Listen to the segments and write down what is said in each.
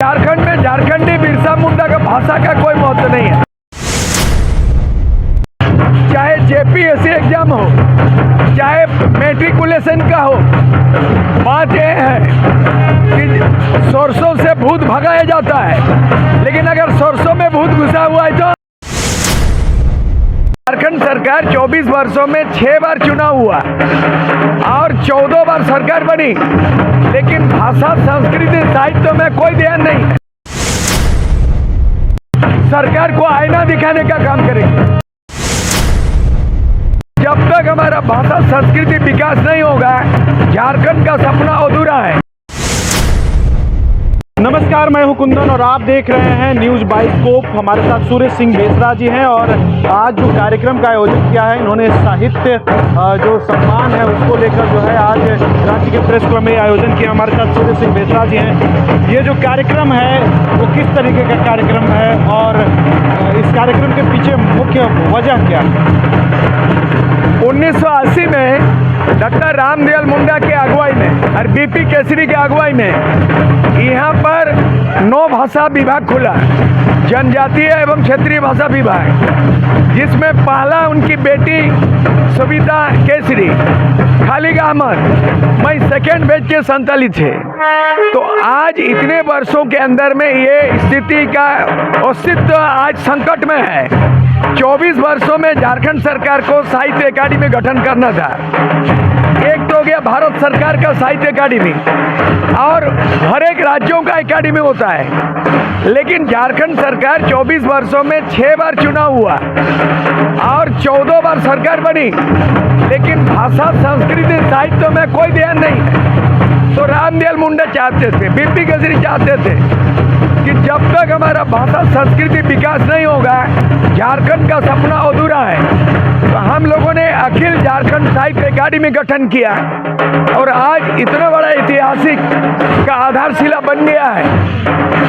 झारखंड में झारखंडी बिरसा मुंडा का भाषा का कोई महत्व नहीं है। चाहे जेपीएससी एग्जाम हो, चाहे मेट्रिकुलेशन का हो, बात यह है कि सरसों से भूत भगाया जाता है, लेकिन अगर सरसों में भूत घुसा हुआ है तो झारखंड सरकार 24 वर्षों में 6 बार चुनाव हुआ और 14 बार सरकार बनी, लेकिन भाषा, संस्कृति, साहित्य में कोई ध्यान नहीं है। सरकार को आईना दिखाने का काम करेंगे। जब तक हमारा भाषा, संस्कृति विकास नहीं होगा, झारखंड का सपना अधूरा है। नमस्कार, मैं हूं कुंदन और आप देख रहे हैं न्यूज़ बाइस्कोप। हमारे साथ सुरेश सिंह बेसरा जी हैं और आज जो कार्यक्रम का आयोजन किया है इन्होंने साहित्य जो सम्मान है उसको लेकर जो है आज रांची के प्रेस क्लब में आयोजन किया। हमारे साथ सुरेश सिंह बेसरा जी हैं। ये जो कार्यक्रम है वो किस तरीके का कार्यक्रम है और इस कार्यक्रम के पीछे मुख्य वजह क्या है? 1980 में डॉक्टर रामदयाल मुंडा के अगुवाई में और बीपी केसरी के अगुवाई में यहाँ पर 9 भाषा विभाग खुला, जनजातीय एवं क्षेत्रीय भाषा विभाग, जिसमें पहला उनकी बेटी सविता केसरी, खालिद अहमद, मैं सेकेंड बैच के संचालित थे। तो आज इतने वर्षों के अंदर में ये स्थिति का अस्तित्व आज संकट में है। 24 वर्षों में झारखंड सरकार को साहित्य अकादमी गठन करना था। एक तो हो गया भारत सरकार का साहित्य अकादमी और हर एक राज्यों का अकादमी होता है, लेकिन झारखंड सरकार 24 वर्षों में 6 बार चुनाव हुआ और 14 बार सरकार बनी, लेकिन भाषा, संस्कृति, साहित्य में कोई ध्यान नहीं है। तो रामदयाल मुंडा चाहते थे, बीपी केसरी चाहते थे कि जब तक हमारा भाषा, संस्कृति विकास नहीं होगा, झारखंड का सपना अधूरा है। तो हम लोगों ने अखिल झारखंड साहित्य अकादमी गठन किया और आज इतना बड़ा ऐतिहासिक का आधारशिला बन गया है।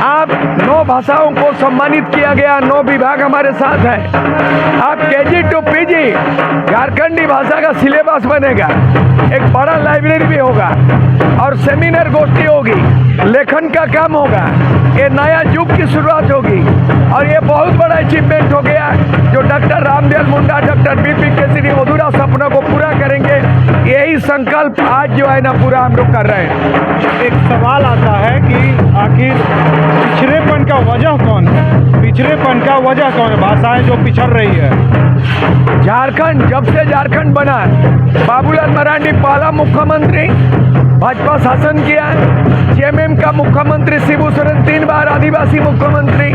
आप 9 भाषाओं को सम्मानित किया गया, 9 विभाग हमारे साथ है। आप केजी टू पीजी झारखंडी भाषा का सिलेबस बनेगा, एक बड़ा लाइब्रेरी भी होगा और सेमिनार गोष्ठी होगी, लेखन का काम होगा। ये नया युग की शुरुआत होगी और ये बहुत बड़ा अचीवमेंट हो गया जो doctor Ramdayal Munda, doctor BP Kesari अधूरा सपनों को पूरा करेंगे। यही संकल्प आज जो है ना पूरा हम लोग कर रहे हैं। एक सवाल आता है कि आखिर पिछड़ेपन का वजह कौन है? पिछड़ेपन का वजह कौन है? भाषाएं जो पिछड़ रही है। झारखंड, जब से झारखंड बना, बाबूलाल मरांडी पहला मुख्यमंत्री, भाजपा शासन किया। जेएमएम का मुख्यमंत्री शिबू सोरेन 3 बार आदिवासी मुख्यमंत्री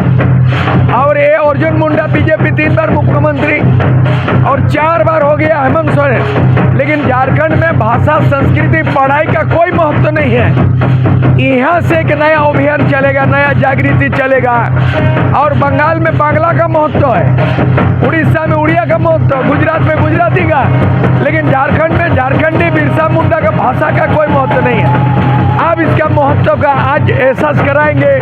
और ये अर्जुन मुंडा बीजेपी 3 बार मुख्यमंत्री और 4 बार हो गया हेमंत सोरेन। लेकिन झारखंड में भाषा, संस्कृति, पढ़ाई का कोई महत्व नहीं है। यहाँ से एक नया अभियान चलेगा, नया जागृति चलेगा और बंगाल में बांग्ला का महत्व है, उड़ीसा में उड़िया का महत्व, गुजरात में गुजराती का, लेकिन झारखंड में झारखंडी बिरसा मुंडा का भाषा का कोई महत्व नहीं है। अब इसका महत्व का आज एहसास कराएंगे,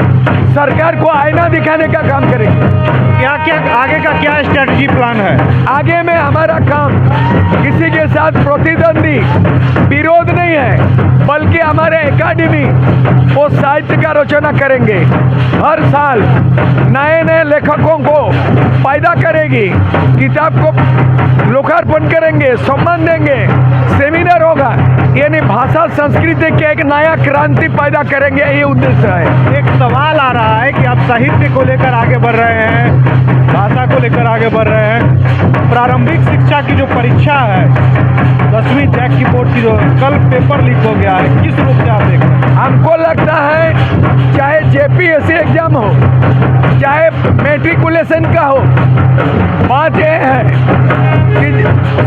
सरकार को आईना दिखाने का काम करेंगे। क्या क्या आगे का क्या स्ट्रेटजी प्लान है? आगे में हमारा काम किसी के साथ प्रतिद्वंदी विरोध नहीं है, बल्कि हमारे एकेडमी वो साहित्य का रचना करेंगे। हर साल नए नए लेखकों को पैदा करेगी, किताब को लोकार्पण करेंगे, सम्मान देंगे, सेमिनार होगा, यानी भाषा, संस्कृति के एक नया क्रांति पैदा करेंगे, ये उद्देश्य है। एक सवाल आ रहा है कि आप साहित्य को लेकर आगे बढ़ रहे हैं, भाषा को लेकर आगे बढ़ रहे हैं। प्रारंभिक शिक्षा की जो परीक्षा है 10वीं जैक की बोर्ड की, जो कल पेपर लीक हो गया है, किस रूप से आप देख रहे हैं? हमको लगता है चाहे जेपीएससी एग्जाम हो, चाहे मेट्रिकुलेशन का हो, बात यह है कि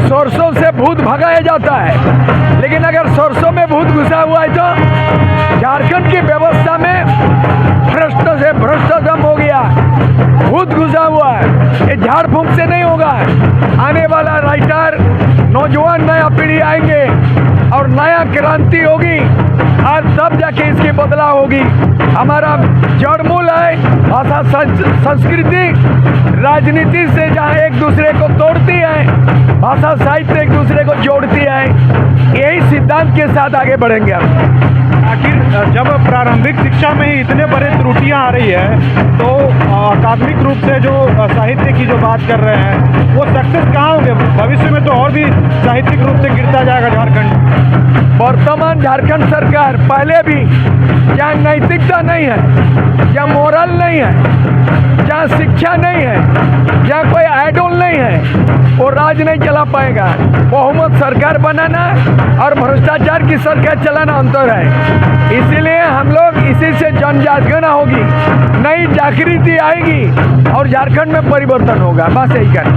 सरसों से भूत भगाया जाता है, लेकिन अगर सरसों में भूत घुसा हुआ है तो झारखंड की व्यवस्था में भ्रष्ट से भ्रष्टतम हो गया, भूत घुसा हुआ है। ये झाड़ फूंक से नहीं होगा। आने वाला राइटर, नौजवान नया पीढ़ी आएंगे और नया क्रांति होगी और तब जाके इसकी बदलाव होगी। हमारा जड़मूल है भाषा, संस्कृति, राजनीति से जहाँ एक दूसरे को तोड़ती है, भाषा साहित्य एक दूसरे को जोड़ती है। यही सिद्धांत के साथ आगे बढ़ेंगे हम। आखिर जब प्रारंभिक शिक्षा में ही इतने बड़े त्रुटियां आ रही है तो अकादमिक रूप से जो साहित्य की जो बात कर रहे हैं वो सक्सेस कहाँ होंगे? भविष्य में तो और भी साहित्यिक रूप से गिरता जाएगा झारखंड। वर्तमान झारखंड सरकार पहले भी जहाँ नैतिकता नहीं है, जहाँ मोरल नहीं है, जहाँ शिक्षा नहीं है, जहाँ कोई आइडोल नहीं है, वो राज नहीं चला पाएगा। बहुमत सरकार बनाना और भ्रष्टाचार की सरकार चलाना अंतर है। इसीलिए हम लोग इसी से जन जागरण होगी, नई जागृति आएगी और झारखंड में परिवर्तन होगा। बस यही कर।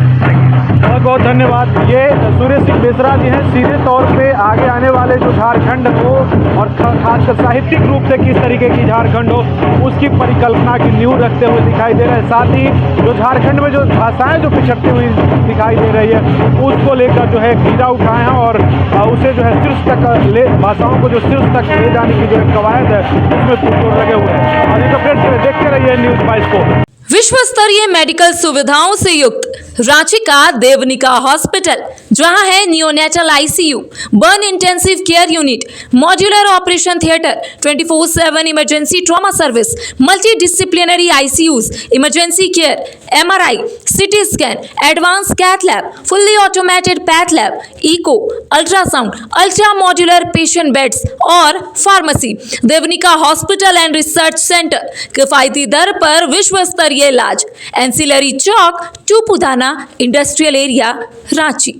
बहुत बहुत धन्यवाद। ये सूर्य सिंह बेसरा जी हैं। सीधे तौर पे आगे आने वाले जो झारखंड हो और खासकर साहित्यिक रूप से किस तरीके की झारखंड हो उसकी परिकल्पना की नींव रखते हुए दिखाई दे रहे हैं। साथ ही जो झारखंड में जो भाषाएं जो पिछड़ती हुई दिखाई दे रही है उसको लेकर जो है घेरा उठाए हैं और उसे जो है शीर्ष तक भाषाओं को जो शीर्ष तक ले जाने की जो कवायद है उसमें पुरजोर लगे हुए हैं। और ये तो फिर देखते रहिए न्यूज़ 22 को। विश्व स्तरीय मेडिकल सुविधाओं से युक्त रांची का देवनिका हॉस्पिटल, जहां है neonatal ICU, burn intensive care unit, modular operation theatre, 24/7 emergency trauma service, multi disciplinary ICUs, emergency care, MRI, CT scan, advance cath lab, fully automated path lab, echo, ultrasound, ultra modular patient beds और pharmacy. Devnika hospital and research centre, किफायती दर पर विश्व स्तरीय इलाज। Ancillary Chowk, Tupudana industrial area, Ranchi.